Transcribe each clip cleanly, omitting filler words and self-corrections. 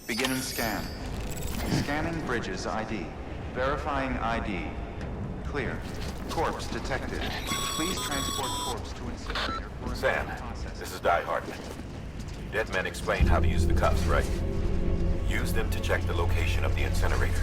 Beginning scan. Scanning Bridges ID. Verifying ID. Clear. Corpse detected. Please transport corpse to incinerator for Sam, processing. this is Di Hartman. Dead men explained how to use the cuffs, right? Use them to check the location of the incinerator.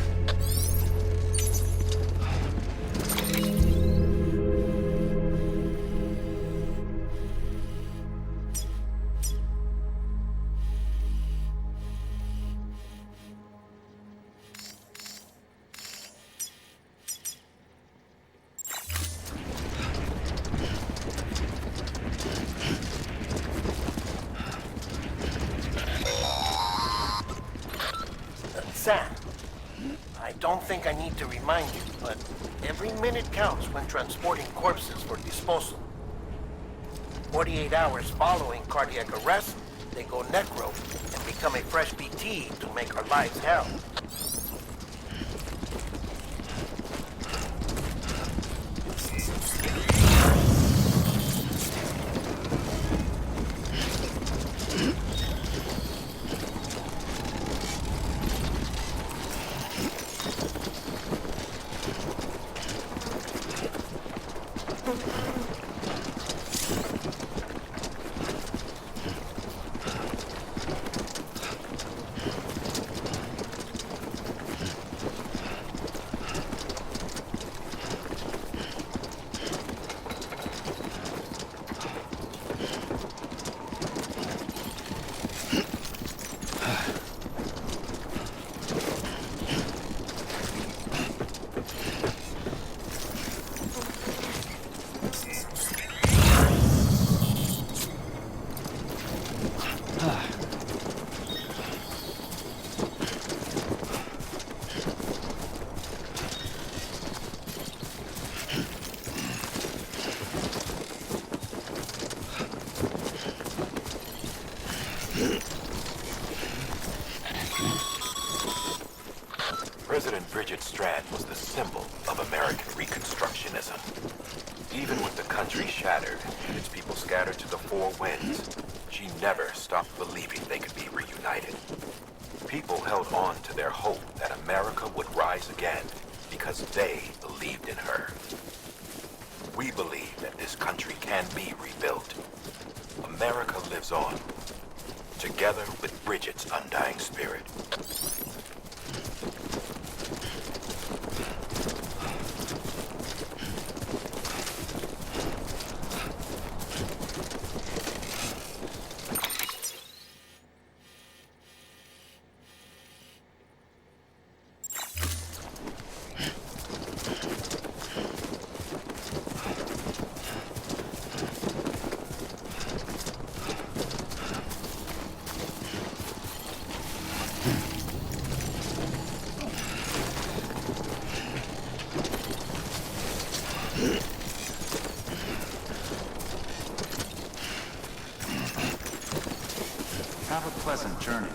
Sam, I don't think I need to remind you, but every minute counts when transporting corpses for disposal. 48 hours following cardiac arrest, they go necro and become a fresh BT to make our lives hell. President Bridget Strand was the symbol of American Reconstructionism. Even with the country shattered and its people scattered to the four winds, she never stopped believing they could be reunited. People held on to their hope that America would rise again because they believed in her. We believe that this country can be rebuilt. America lives on, together with Bridget's undying spirit. Have a pleasant journey.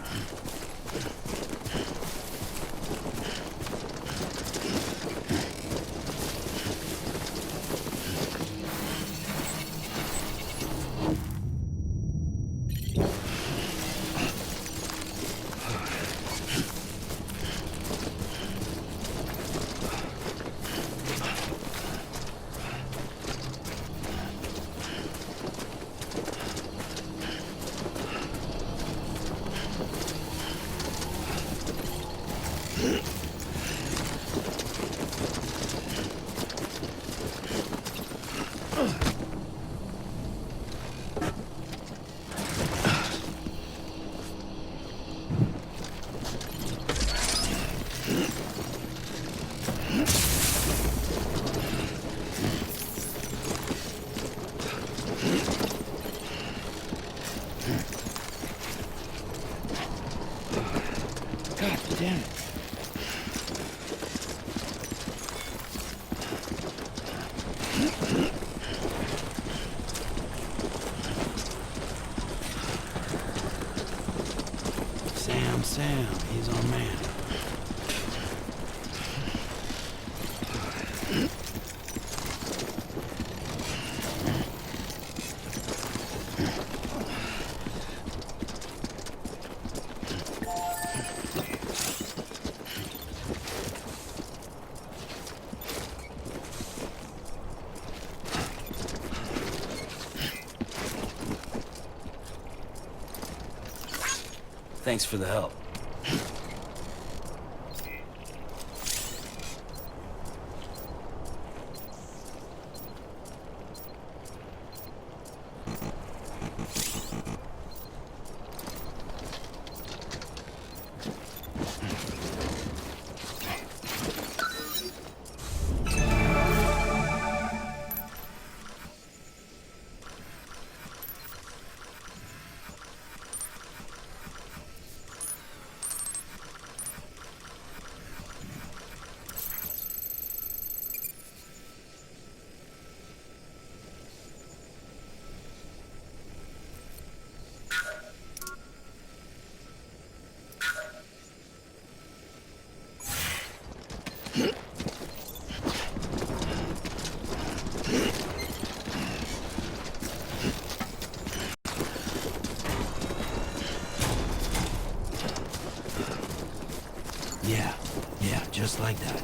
God damn it. Sam, he's our man. Thanks for the help. Yeah, just like that.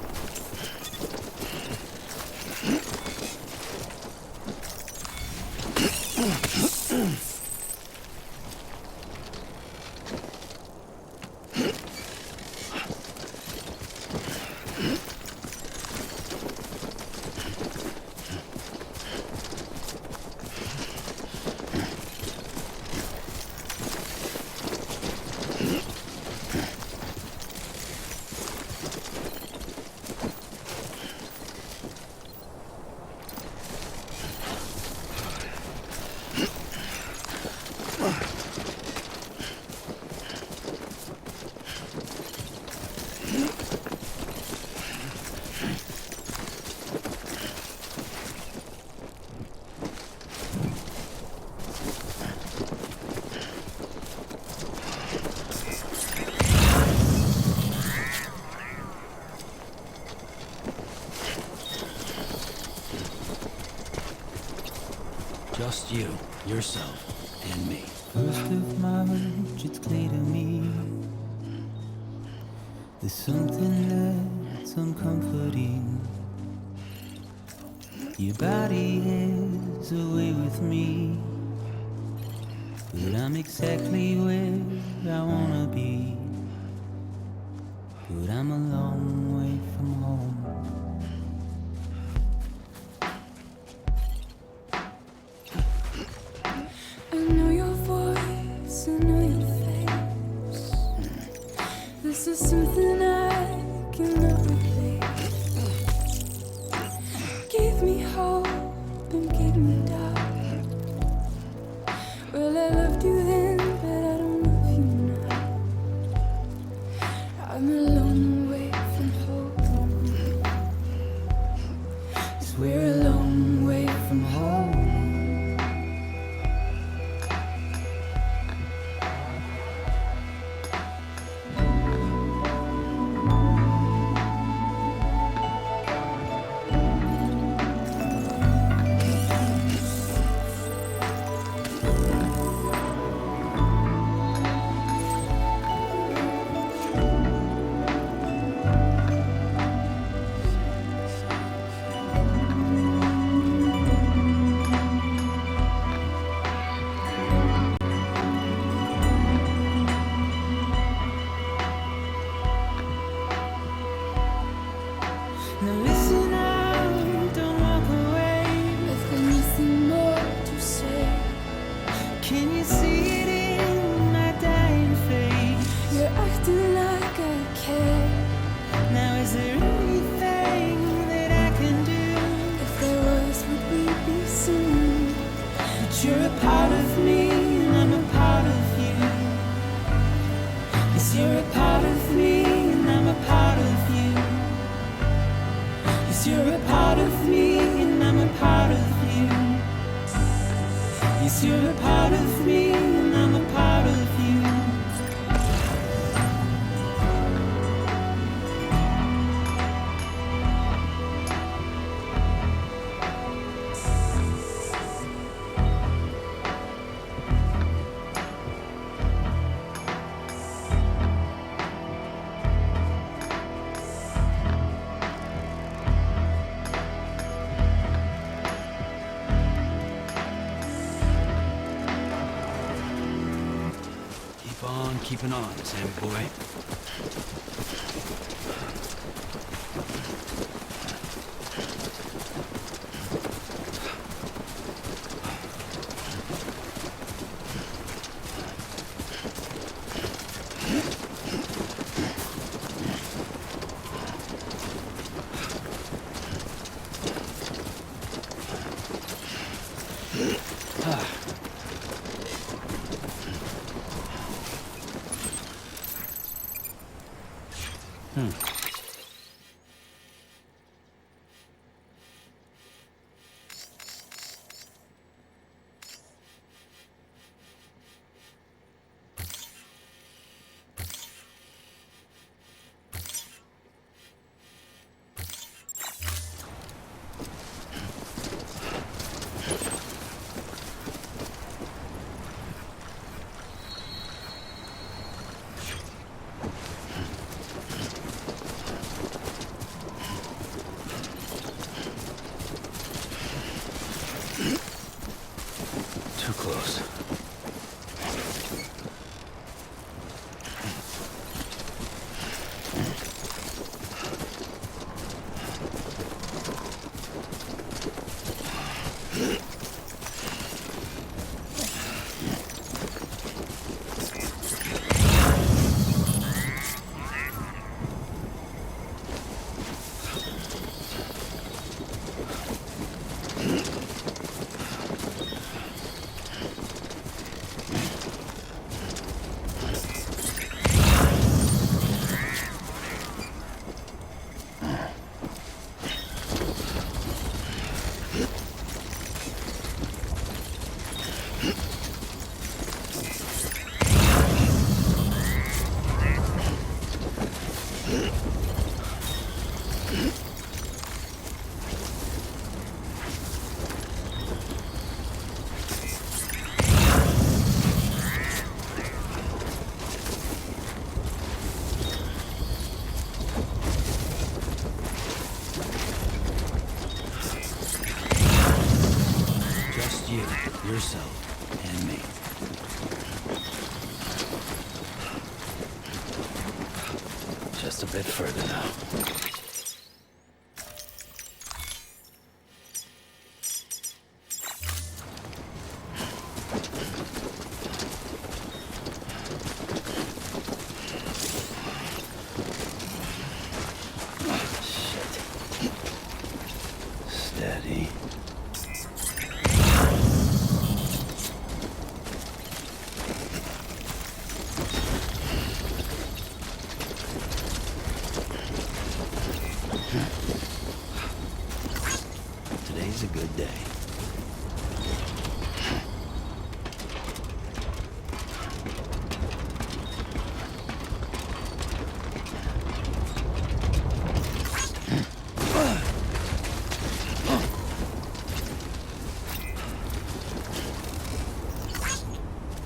Just you, yourself, and me. First of March, it's clear to me there's something that's uncomforting. Your body is away with me, but I'm exactly where I wanna be. But I'm a long way from home. I know your voice, I know your face. This is something I cannot replace. Gave me hope and gave me doubt. Well, I loved you then, but I don't love you now. I'm a long way from home. 'Cause we're a long way from home. Now listen out, don't walk away. I've got nothing more to say. Can you see it in my dying face? You're acting like I care. Now is there anything that I can do? If there was, would we be soon? But you're a part of me and I'm a part of you. Yes, you're a part of me and I'm a part of you. Yes, you're a part of me and I'm a part of you. Yes, you're a part of me and I'm a part of you. keeping on, Sammy boy. Too close. Yourself, and me. Just a bit further now. Shit. Steady. Today's a good day.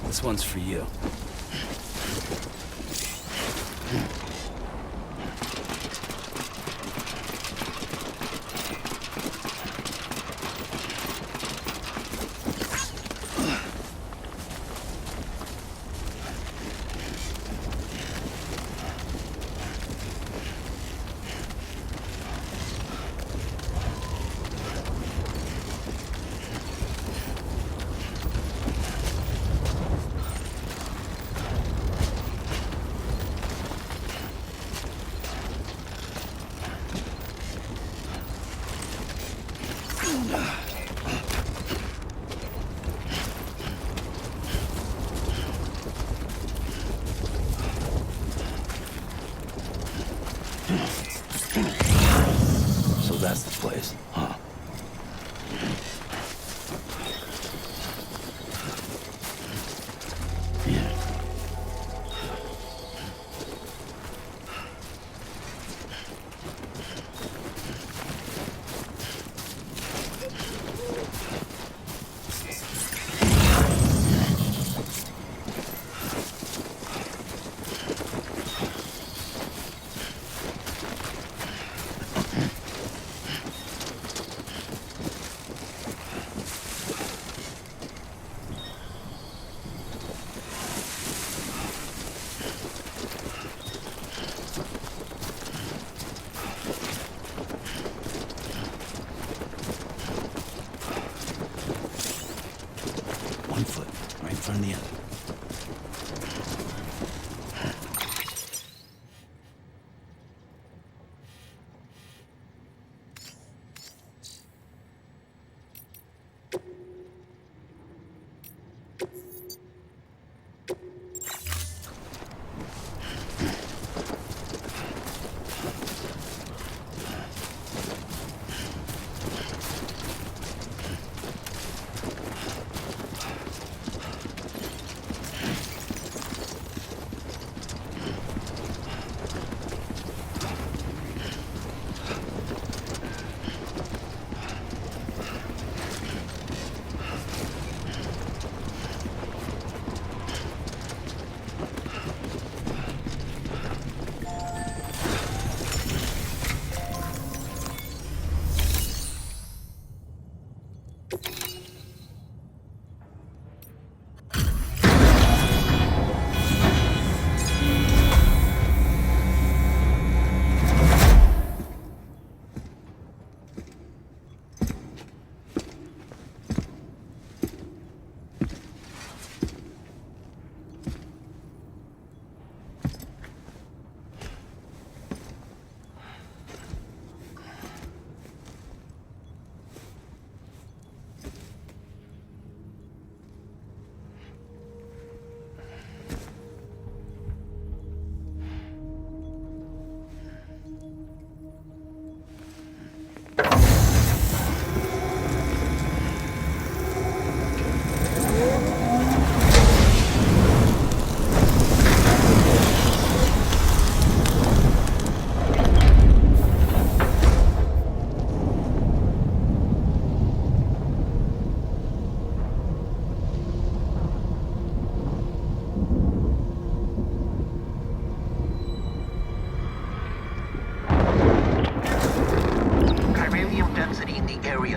This one's for you. in the end.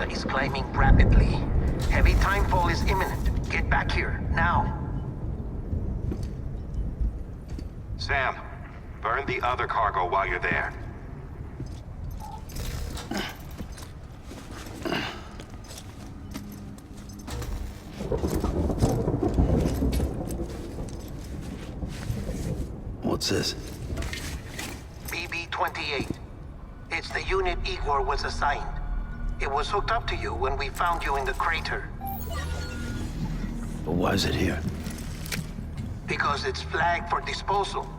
Is climbing rapidly. Heavy timefall is imminent. Get back here, now. Sam, burn the other cargo while you're there. What's this? BB-28. It's the unit Igor was assigned. It was hooked up to you when we found you in the crater. But why is it here? Because it's flagged for disposal.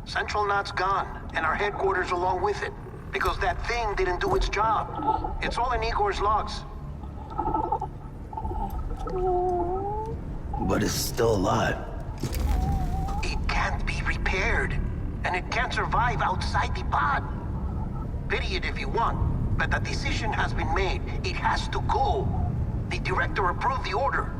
Central Knot's gone, and our headquarters along with it. Because that thing didn't do its job. It's all in Igor's logs. But it's still alive. It can't be repaired, and it can't survive outside the pod. Pity it if you want. But the decision has been made. It has to go. The director approved the order.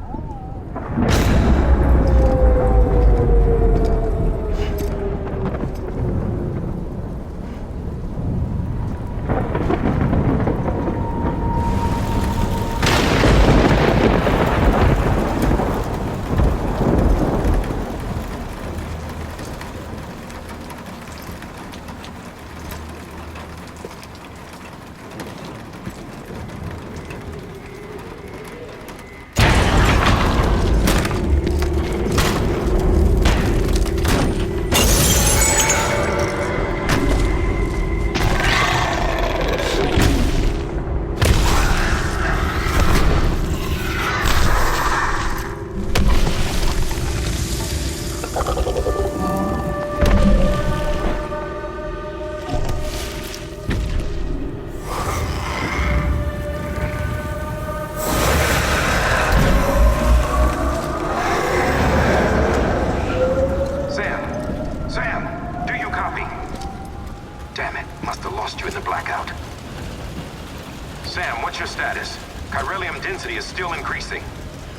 Sam, what's your status? Chiralium density is still increasing.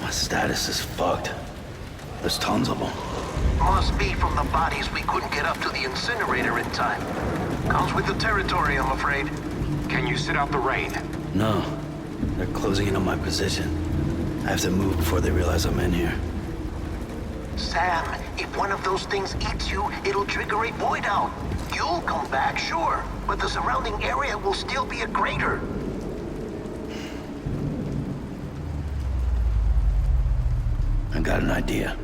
My status is fucked. There's tons of them. Must be from the bodies we couldn't get up to the incinerator in time. Comes with the territory, I'm afraid. Can you sit out the rain? No. They're closing in on my position. I have to move before they realize I'm in here. Sam, if one of those things eats you, it'll trigger a void out. You'll come back, sure, but the surrounding area will still be a crater. I got an idea.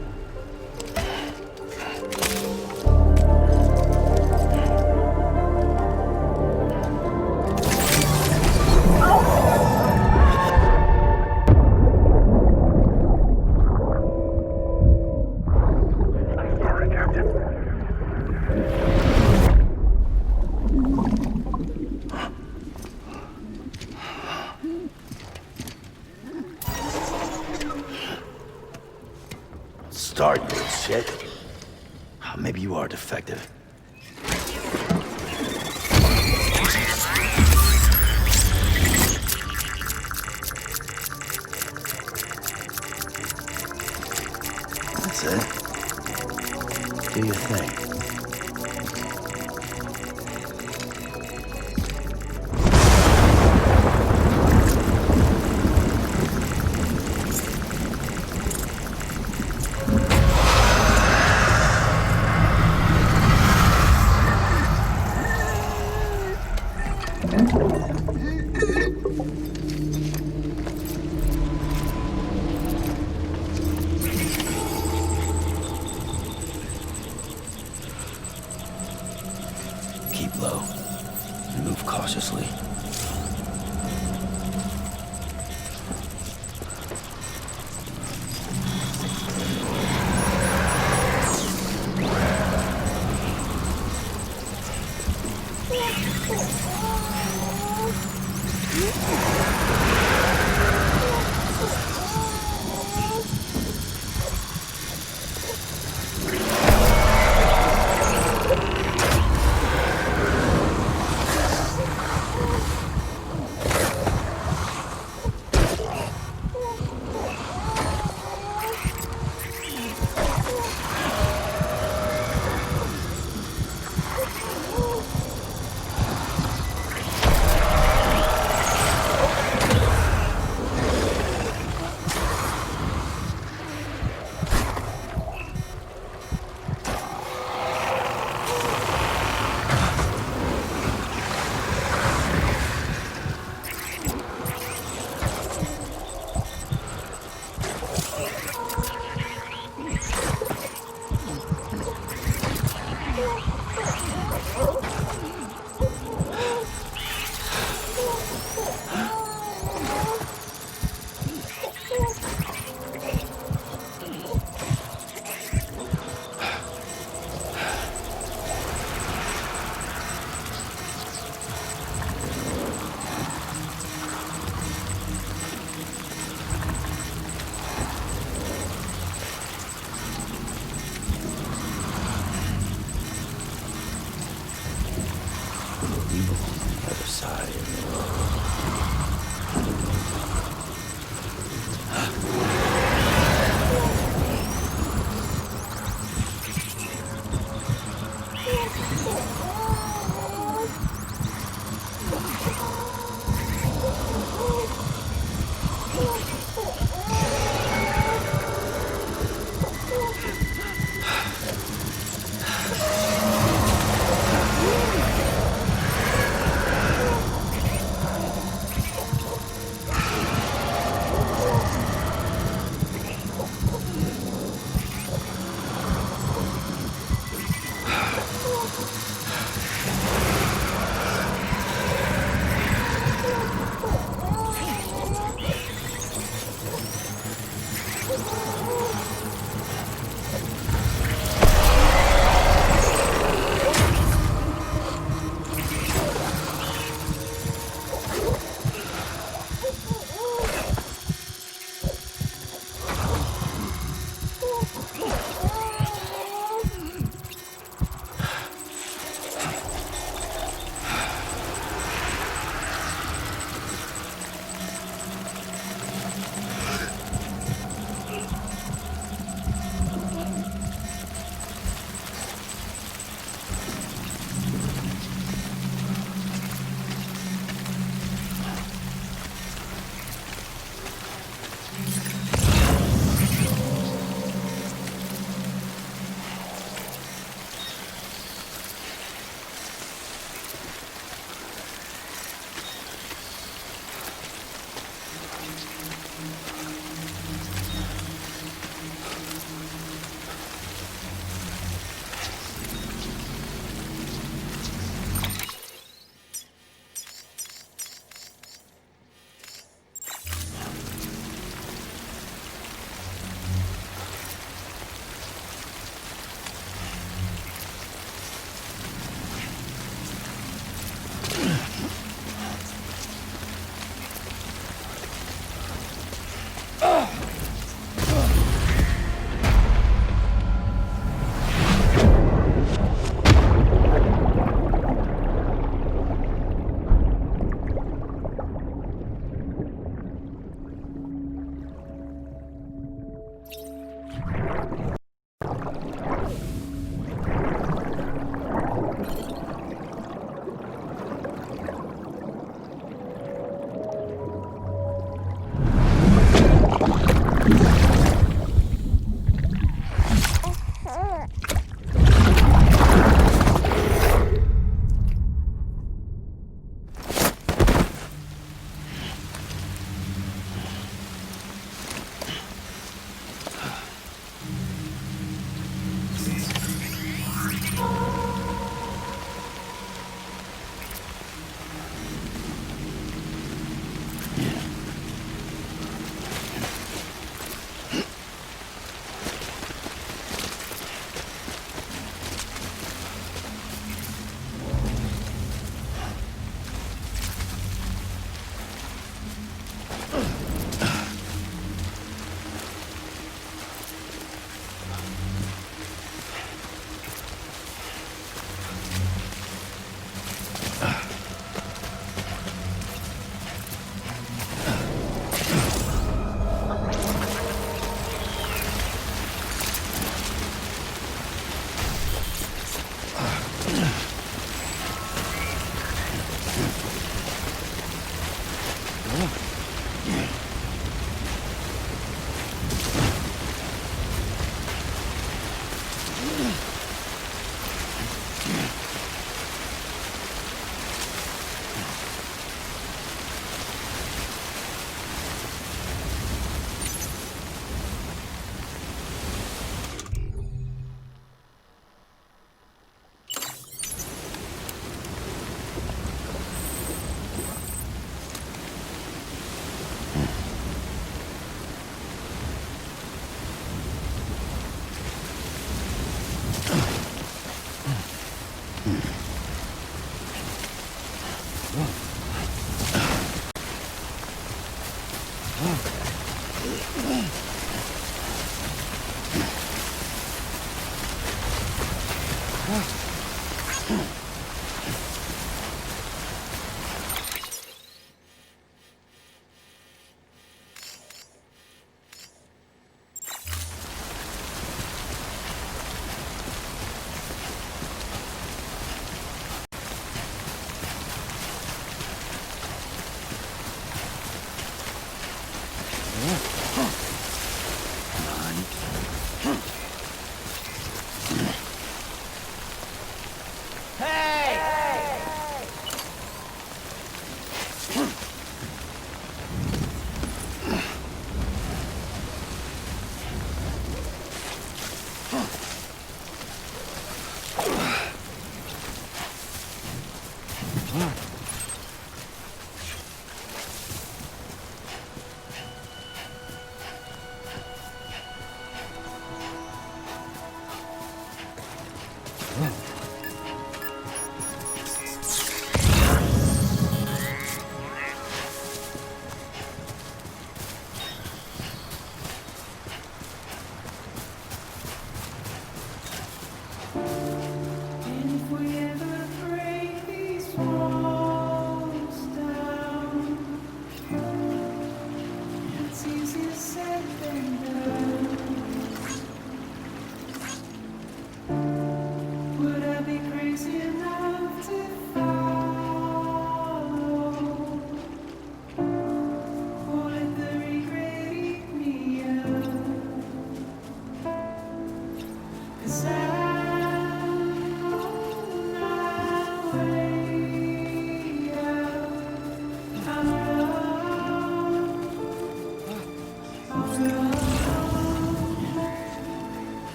start, you little shit. Maybe you are defective. That's it. Do your thing. Keep low and move cautiously.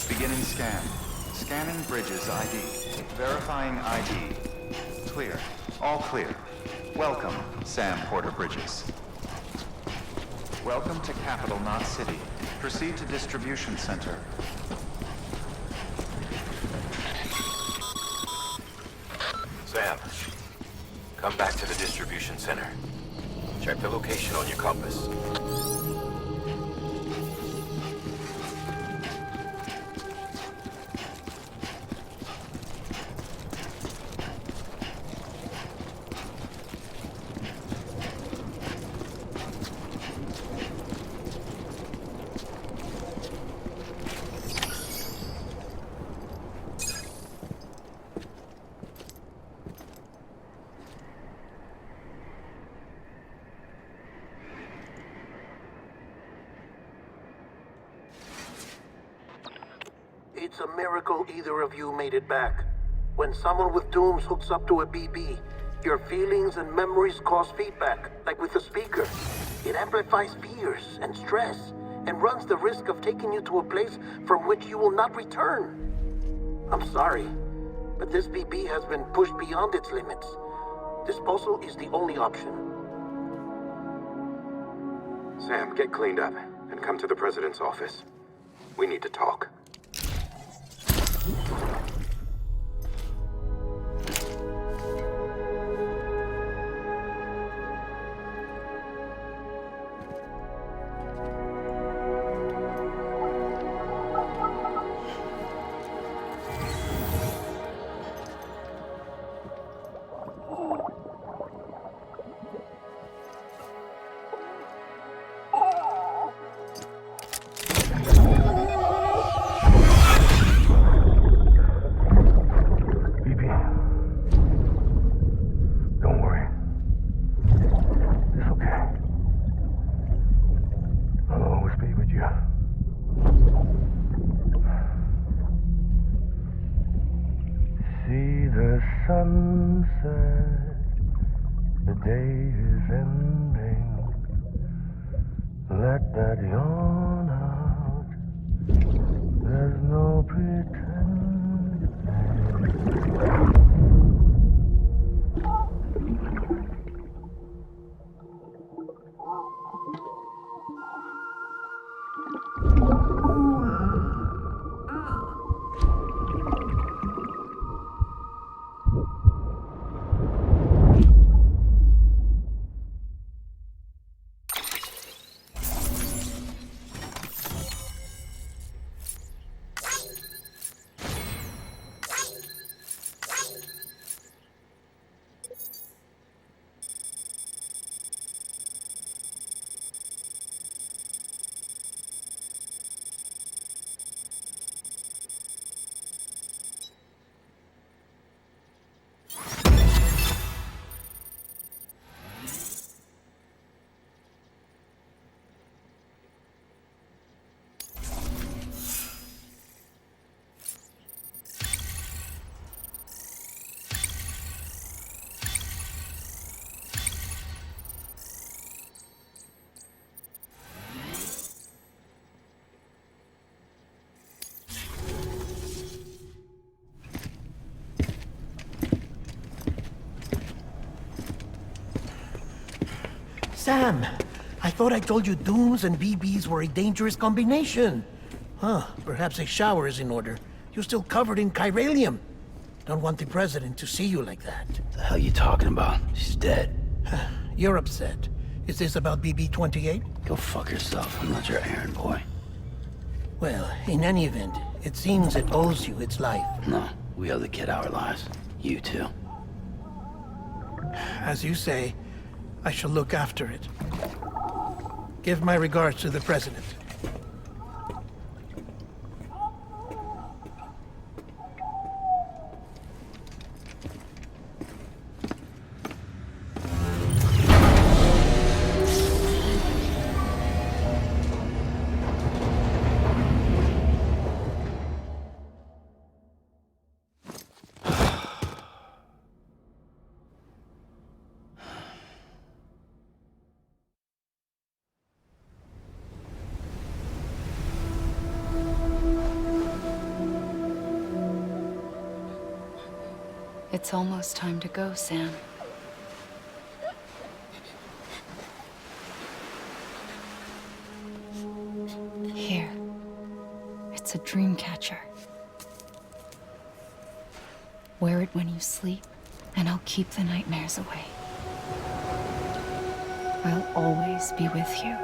Beginning scan. Scanning bridges ID. Verifying ID. Clear. All clear. Welcome, Sam Porter Bridges. Welcome to Capital Knot City. Proceed to distribution center. Sam, come back to the distribution center. Check the location on your compass. a miracle either of you made it back. When someone with dooms hooks up to a BB, your feelings and memories cause feedback, like with the speaker. It amplifies fears and stress, and runs the risk of taking you to a place from which you will not return. I'm sorry, but this BB has been pushed beyond its limits. Disposal is the only option. Sam, get cleaned up and come to the president's office. We need to talk. Sunset, the day is ending. Let that yawn out. There's no pretending. Sam, I thought I told you dooms and BBs were a dangerous combination. Huh, perhaps a shower is in order. You're still covered in chiralium. Don't want the president to see you like that. The hell you talking about? She's dead. You're upset. Is this about BB-28? Go fuck yourself. I'm not your errand boy. Well, in any event, it seems it owes you its life. No, we owe the kid our lives. You too. As you say, I shall look after it. Give my regards to the president. It's almost time to go, Sam. Here. It's a dream catcher. Wear it when you sleep, and I'll keep the nightmares away. I'll always be with you.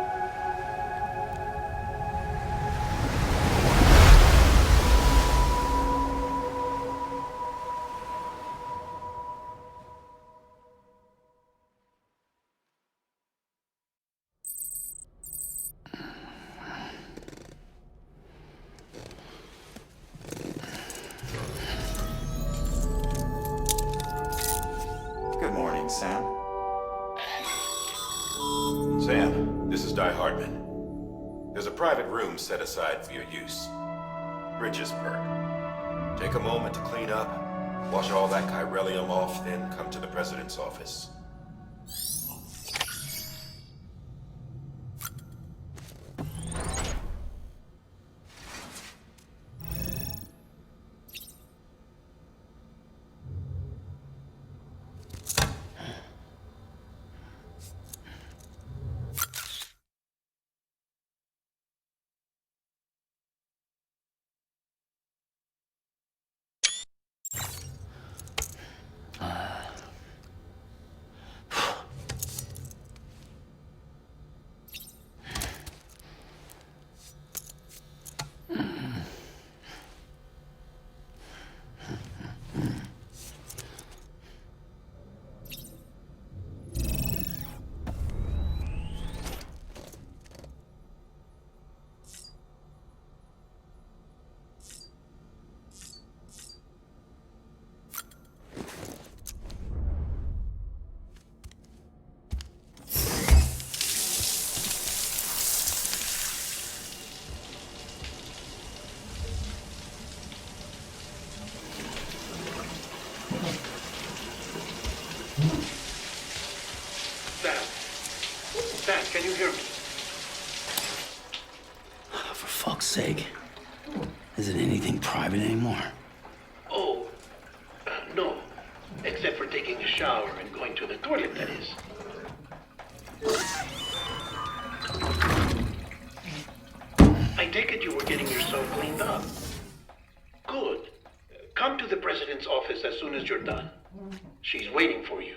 Good morning, Sam. Sam, this is Di Hardman. There's a private room set aside for your use. Bridges Perk. Take a moment to clean up, wash all that chiralium off, then come to the president's office. Sam, can you hear me? For fuck's sake. Is it anything private anymore? Oh, no. Except for taking a shower and going to the toilet, that is. I take it you were getting yourself cleaned up. Good. Come to the president's office as soon as you're done. She's waiting for you.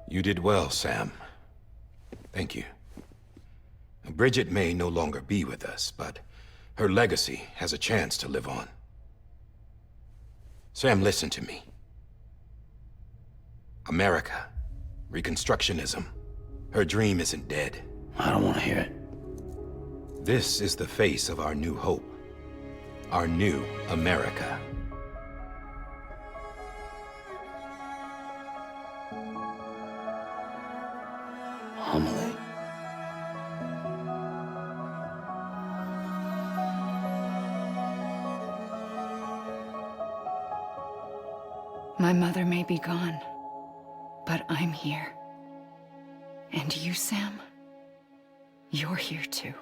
You did well, Sam. Thank you. Bridget may no longer be with us, but her legacy has a chance to live on. Sam, listen to me. America, Reconstructionism, her dream isn't dead. I don't want to hear it. This is the face of our new hope. Our new America. Homily. My mother may be gone, but I'm here. And you, Sam, you're here too.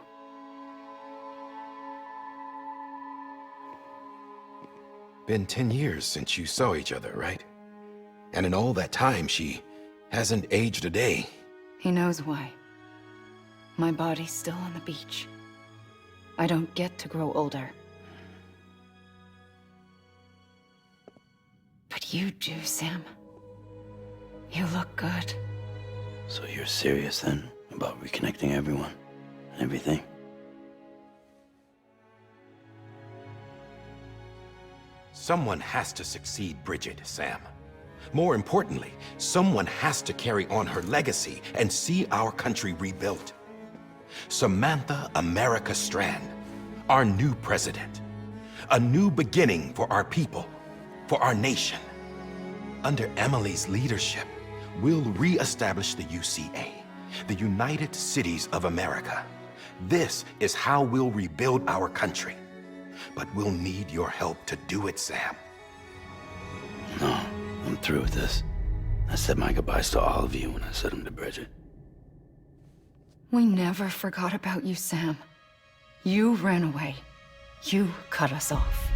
Been 10 years since you saw each other, right? And in all that time, she hasn't aged a day. He knows why. My body's still on the beach. I don't get to grow older. But you do, Sam. You look good. So you're serious then about reconnecting everyone and everything? Someone has to succeed Bridget, Sam. More importantly, someone has to carry on her legacy and see our country rebuilt. Samantha America Strand, our new president. A new beginning for our people, for our nation. Under Emily's leadership, we'll re-establish the UCA, the United Cities of America. This is how we'll rebuild our country. But we'll need your help to do it, Sam. No, I'm through with this. I said my goodbyes to all of you when I said them to Bridget. We never forgot about you, Sam. You ran away. You cut us off.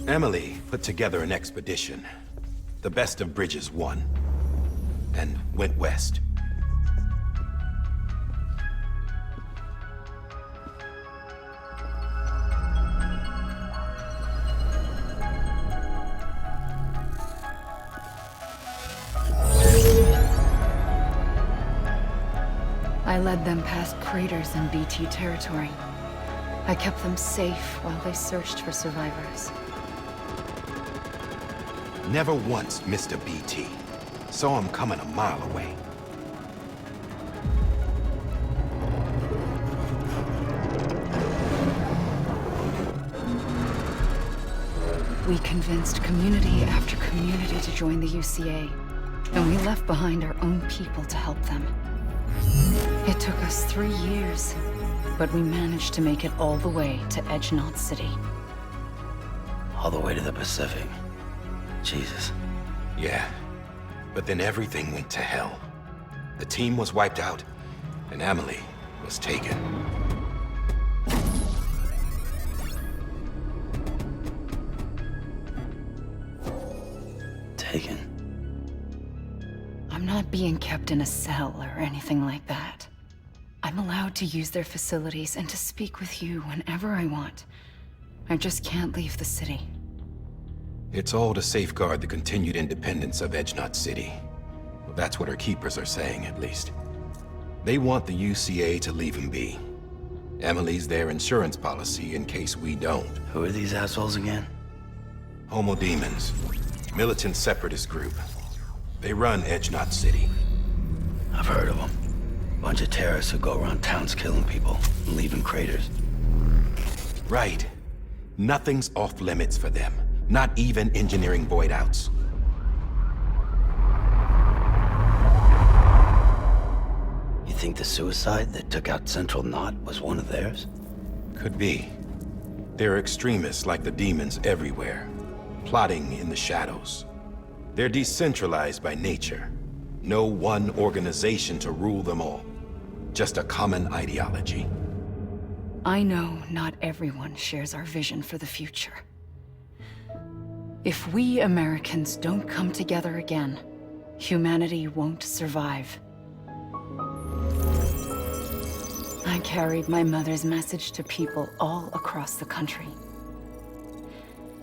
Emily put together an expedition. The best of Bridges won. And went west. I led them past craters in BT territory. I kept them safe while they searched for survivors. Never once missed a BT. Saw him coming a mile away. We convinced community after community to join the UCA, and we left behind our own people to help them. It took us 3 years, but we managed to make it all the way to Edge-Knot City. All the way to the Pacific. Jesus. Yeah, but then everything went to hell. The team was wiped out, and Emily was taken. Taken? I'm not being kept in a cell or anything like that. I'm allowed to use their facilities and to speak with you whenever I want. I just can't leave the city. It's all to safeguard the continued independence of Edge-Knot City. Well, that's what our keepers are saying, at least. They want the UCA to leave him be. Emily's their insurance policy in case we don't. Who are these assholes again? Homo Demons. Militant separatist group. They run Edge-Knot City. I've heard of them. Bunch of terrorists who go around towns killing people and leaving craters. Right. Nothing's off limits for them. Not even engineering void outs. You think the suicide that took out Central Knot was one of theirs? Could be. There are extremists like the demons everywhere, plotting in the shadows. They're decentralized by nature. No one organization to rule them all. Just a common ideology. I know not everyone shares our vision for the future. If we Americans don't come together again, humanity won't survive. I carried my mother's message to people all across the country.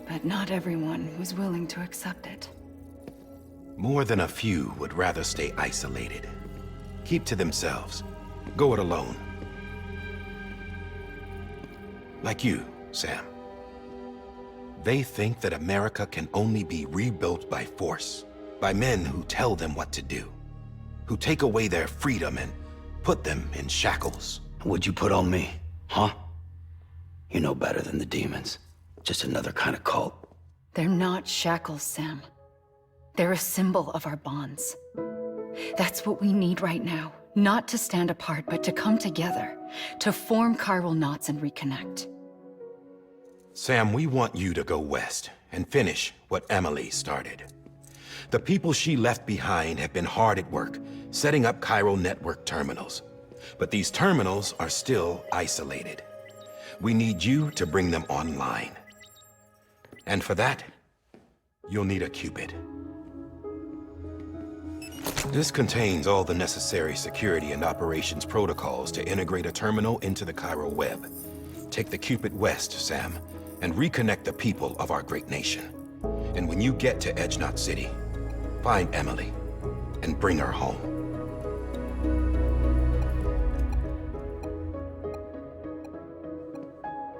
But not everyone was willing to accept it. More than a few would rather stay isolated. Keep to themselves. Go it alone. Like you, Sam. They think that America can only be rebuilt by force, by men who tell them what to do, who take away their freedom and put them in shackles. What'd you put on me, huh? You know better than the demons. Just another kind of cult. They're not shackles, Sam. They're a symbol of our bonds. That's what we need right now. Not to stand apart, but to come together, to form chiral knots and reconnect. Sam, we want you to go west and finish what Emily started. The people she left behind have been hard at work, setting up chiral network terminals. But these terminals are still isolated. We need you to bring them online. And for that, you'll need a Cupid. This contains all the necessary security and operations protocols to integrate a terminal into the chiral web. Take the Cupid west, Sam, and reconnect the people of our great nation. And when you get to Edge-Knot City, find Emily and bring her home.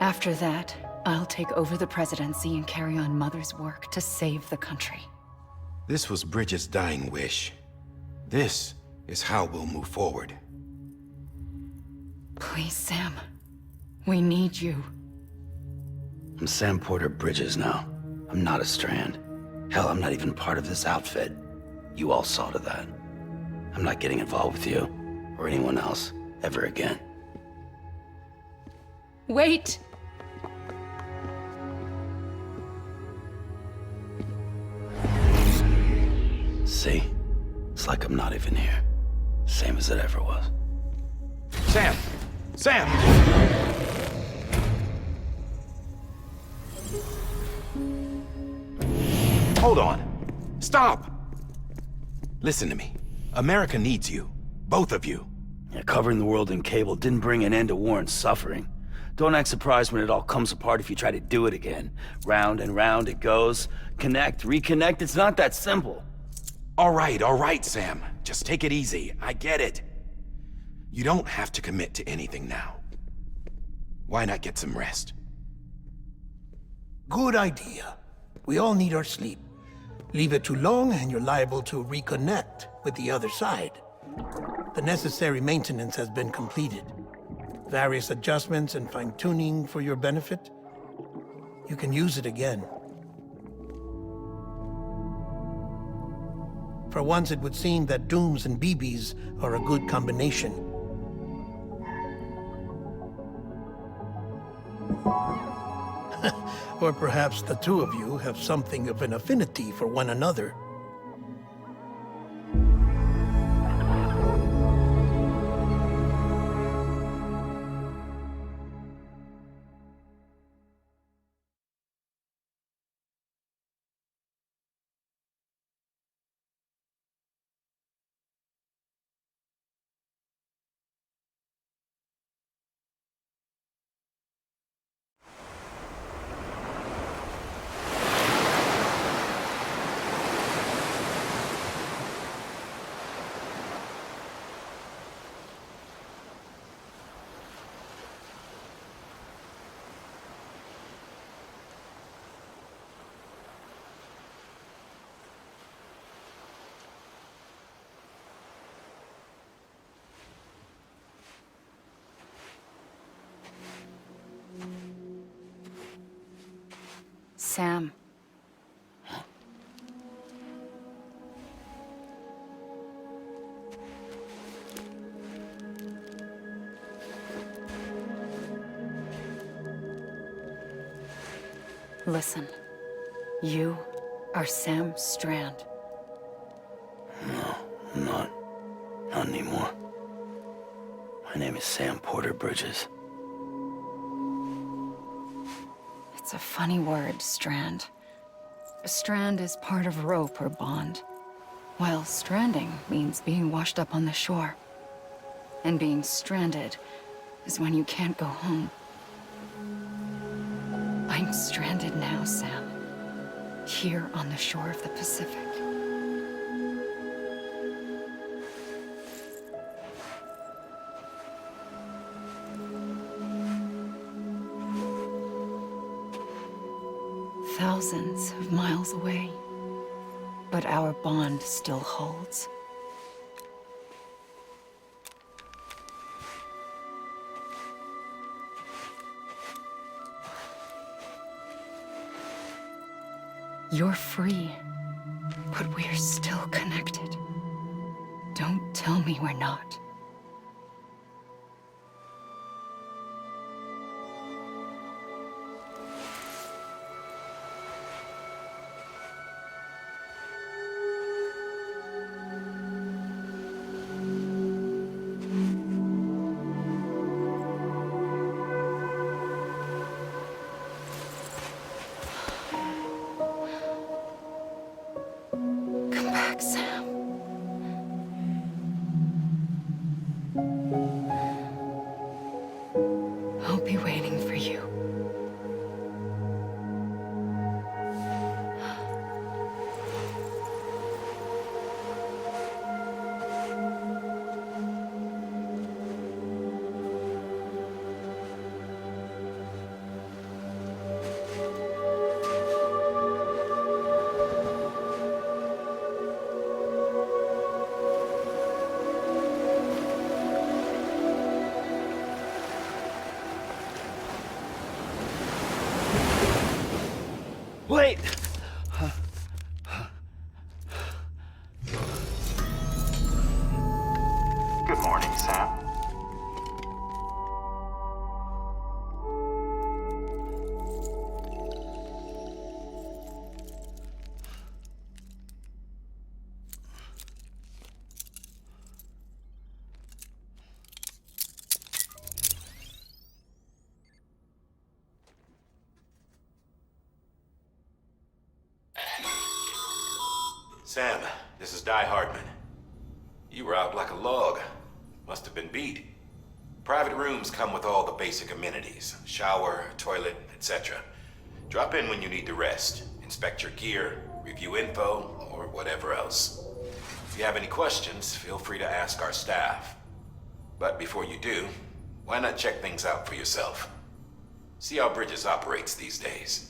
After that, I'll take over the presidency and carry on Mother's work to save the country. This was Bridget's dying wish. This is how we'll move forward. Please, Sam. We need you. I'm Sam Porter Bridges now. I'm not a Strand. Hell, I'm not even part of this outfit. You all saw to that. I'm not getting involved with you, or anyone else, ever again. Wait! See? It's like I'm not even here. Same as it ever was. Sam! Sam! Hold on. Stop! Listen to me. America needs you. Both of you. Yeah, covering the world in cable didn't bring an end to war and suffering. Don't act surprised when it all comes apart if you try to do it again. Round and round it goes. Connect, reconnect, it's not that simple. All right, Sam. Just take it easy. I get it. You don't have to commit to anything now. Why not get some rest? Good idea. We all need our sleep. Leave it too long and you're liable to reconnect with the other side. The necessary maintenance has been completed. Various adjustments and fine-tuning for your benefit. You can use it again. For once, it would seem that Dooms and BBs are a good combination. Or perhaps the two of you have something of an affinity for one another. Sam. Listen, you are Sam Strand. No, I'm not. Not anymore. My name is Sam Porter Bridges. It's a funny word, strand. A strand is part of rope or bond, while stranding means being washed up on the shore. And being stranded is when you can't go home. I'm stranded now, Sam. Here on the shore of the Pacific. Thousands of miles away, but our bond still holds. You're free, but we're still connected. Don't tell me we're not. Sam. I'll be waiting for you. Wait! Good morning, Sam. Sam, this is Di Hardman. You were out like a log. Must have been beat. Private rooms come with all the basic amenities. Shower, toilet, etc. Drop in when you need to rest. Inspect your gear, review info, or whatever else. If you have any questions, feel free to ask our staff. But before you do, why not check things out for yourself? See how Bridges operates these days.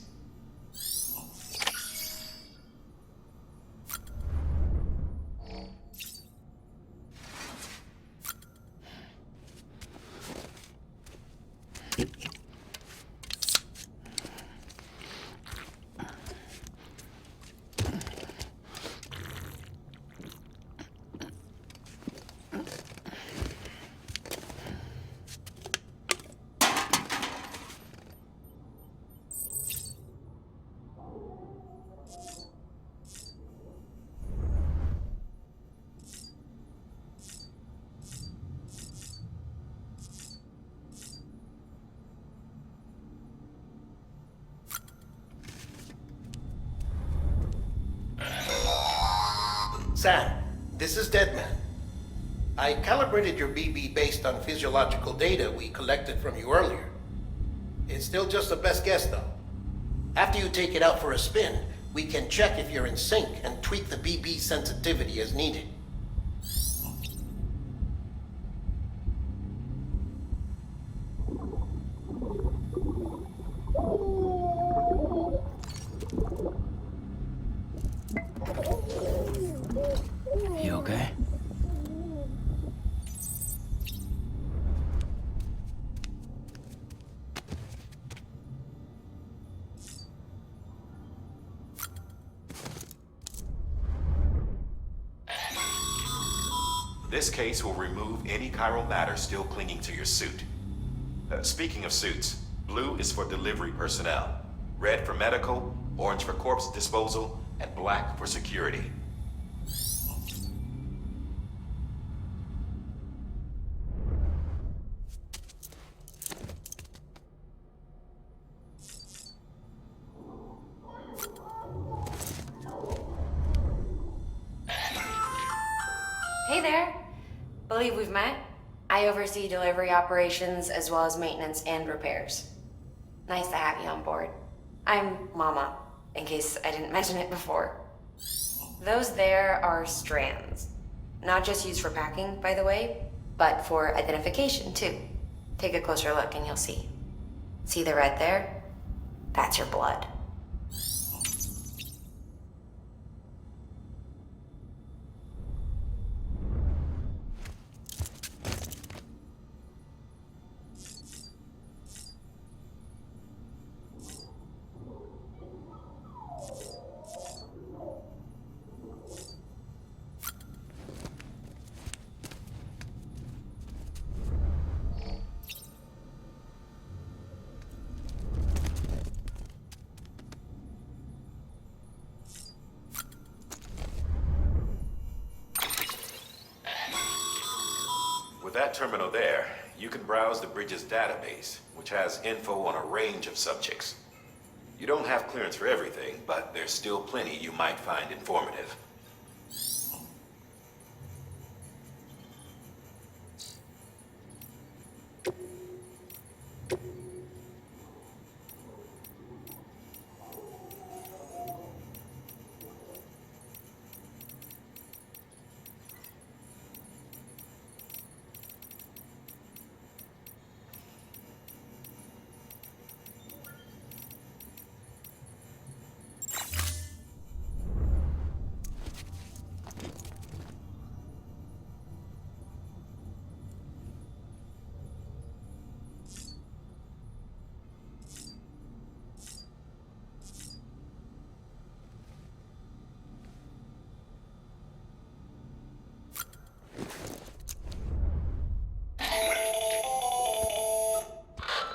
Sam, this is Deadman. I calibrated your BB based on physiological data we collected from you earlier. It's still just a best guess, though. After you take it out for a spin, we can check if you're in sync and tweak the BB sensitivity as needed. You okay? This case will remove any chiral matter still clinging to your suit. Speaking of suits, blue is for delivery personnel, red for medical, orange for corpse disposal, and black for security. Hey there. Believe we've met. I oversee delivery operations as well as maintenance and repairs. Nice to have you on board. I'm Mama, in case I didn't mention it before. Those there are strands. Not just used for packing, by the way, but for identification too. Take a closer look and you'll see. See the red there? That's your blood. With that terminal there, you can browse the bridge's database, which has info on a range of subjects. You don't have clearance for everything, but there's still plenty you might find informative.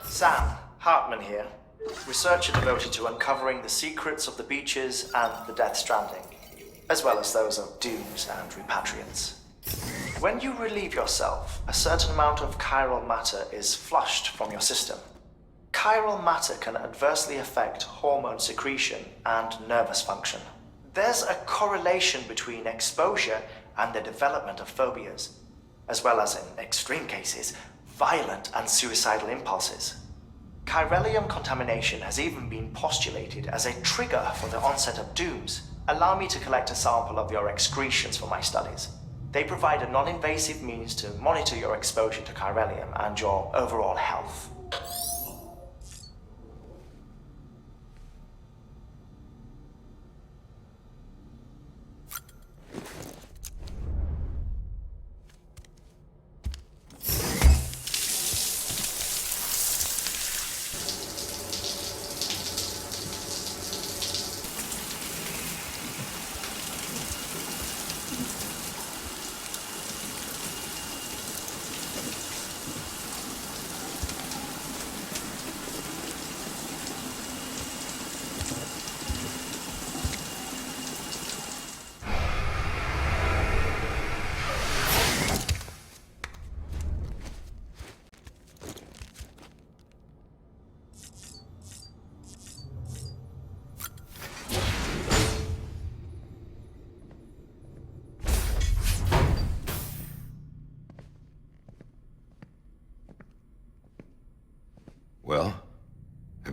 Sam, Hartman here, researcher devoted to uncovering the secrets of the beaches and the Death Stranding, as well as those of dooms and repatriants. When you relieve yourself, a certain amount of chiral matter is flushed from your system. Chiral matter can adversely affect hormone secretion and nervous function. There's a correlation between exposure and the development of phobias, as well as, in extreme cases, violent and suicidal impulses. Chiralium contamination has even been postulated as a trigger for the onset of dooms. Allow me to collect a sample of your excretions for my studies. They provide a non-invasive means to monitor your exposure to chiralium and your overall health.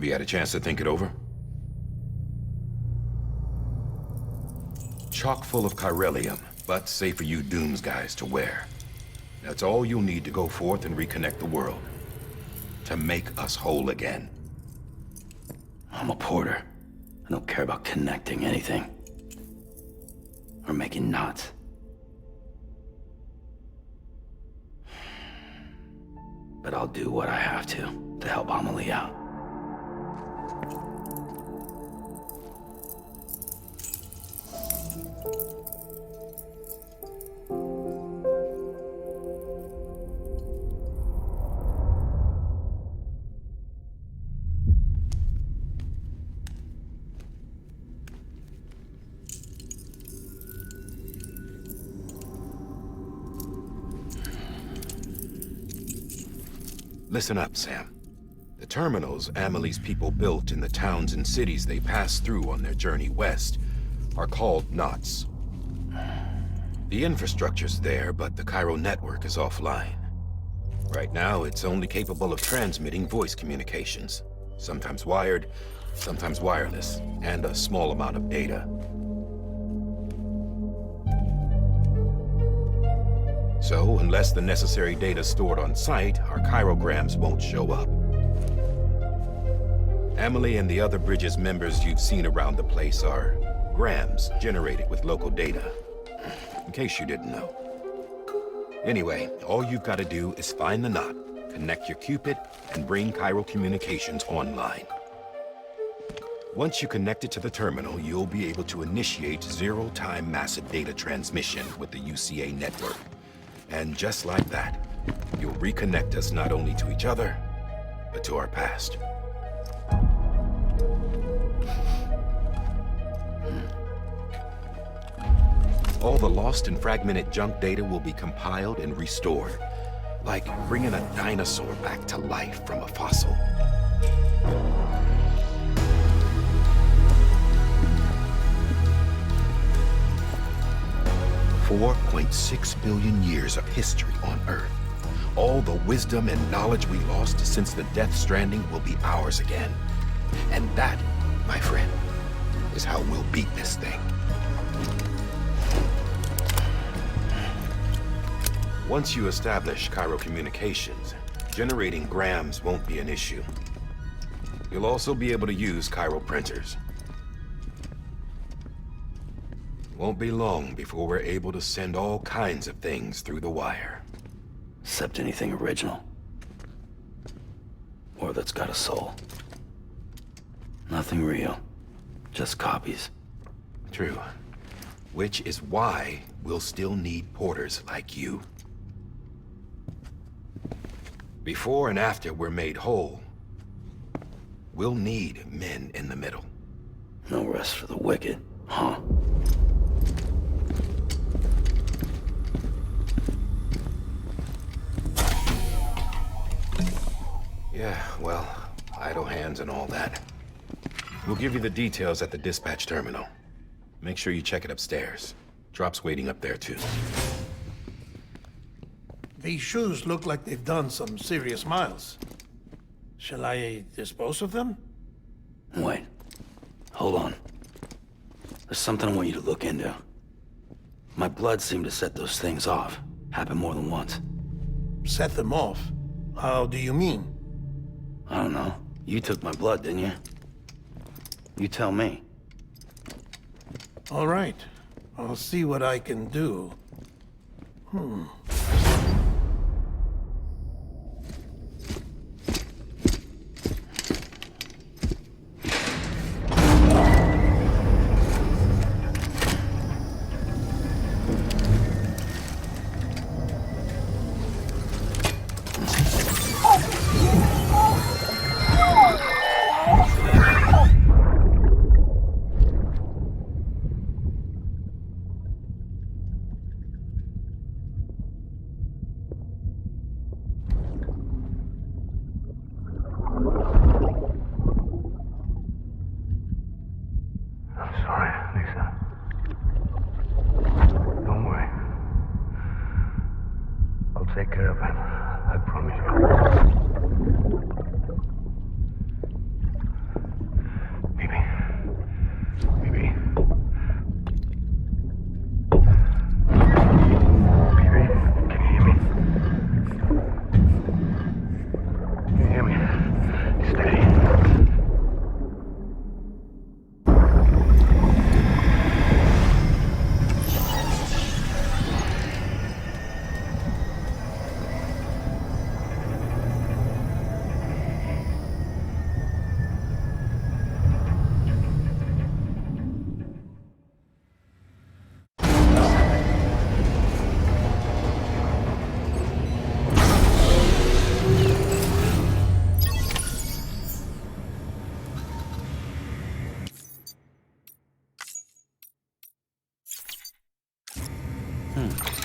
Have you had a chance to think it over? Chock full of chiralium, but safe for you Dooms guys to wear. That's all you'll need to go forth and reconnect the world. To make us whole again. I'm a porter. I don't care about connecting anything. Or making knots. But I'll do what I have to help Amelie out. Listen up, Sam. The terminals Amelie's people built in the towns and cities they passed through on their journey west are called knots. The infrastructure's there, but the Cairo network is offline. Right now, it's only capable of transmitting voice communications. Sometimes wired, sometimes wireless, and a small amount of data. So, unless the necessary data stored on site, our chirograms won't show up. Amelie and the other Bridges members you've seen around the place are grams generated with local data. In case you didn't know. Anyway, all you've got to do is find the knot, connect your Cupid, and bring Cairo communications online. Once you connect it to the terminal, you'll be able to initiate zero-time massive data transmission with the UCA network. And just like that, you'll reconnect us not only to each other, but to our past. All the lost and fragmented junk data will be compiled and restored, like bringing a dinosaur back to life from a fossil. $4.6 billion years of history on Earth. All the wisdom and knowledge we lost since the Death Stranding will be ours again. And that, my friend, is how we'll beat this thing. Once you establish Cairo communications, generating grams won't be an issue. You'll also be able to use Cairo printers. Won't be long before we're able to send all kinds of things through the wire. Except anything original. Or that's got a soul. Nothing real. Just copies. True. Which is why we'll still need porters like you. Before and after we're made whole, we'll need men in the middle. No rest for the wicked, huh? Yeah, well, idle hands and all that. We'll give you the details at the dispatch terminal. Make sure you check it upstairs. Drop's waiting up there, too. These shoes look like they've done some serious miles. Shall I dispose of them? Wait. Hold on. There's something I want you to look into. My blood seemed to set those things off. Happened more than once. Set them off? How do you mean? I don't know. You took my blood, didn't you? You tell me. All right. I'll see what I can do. Take care of him. I promise you. Hmm.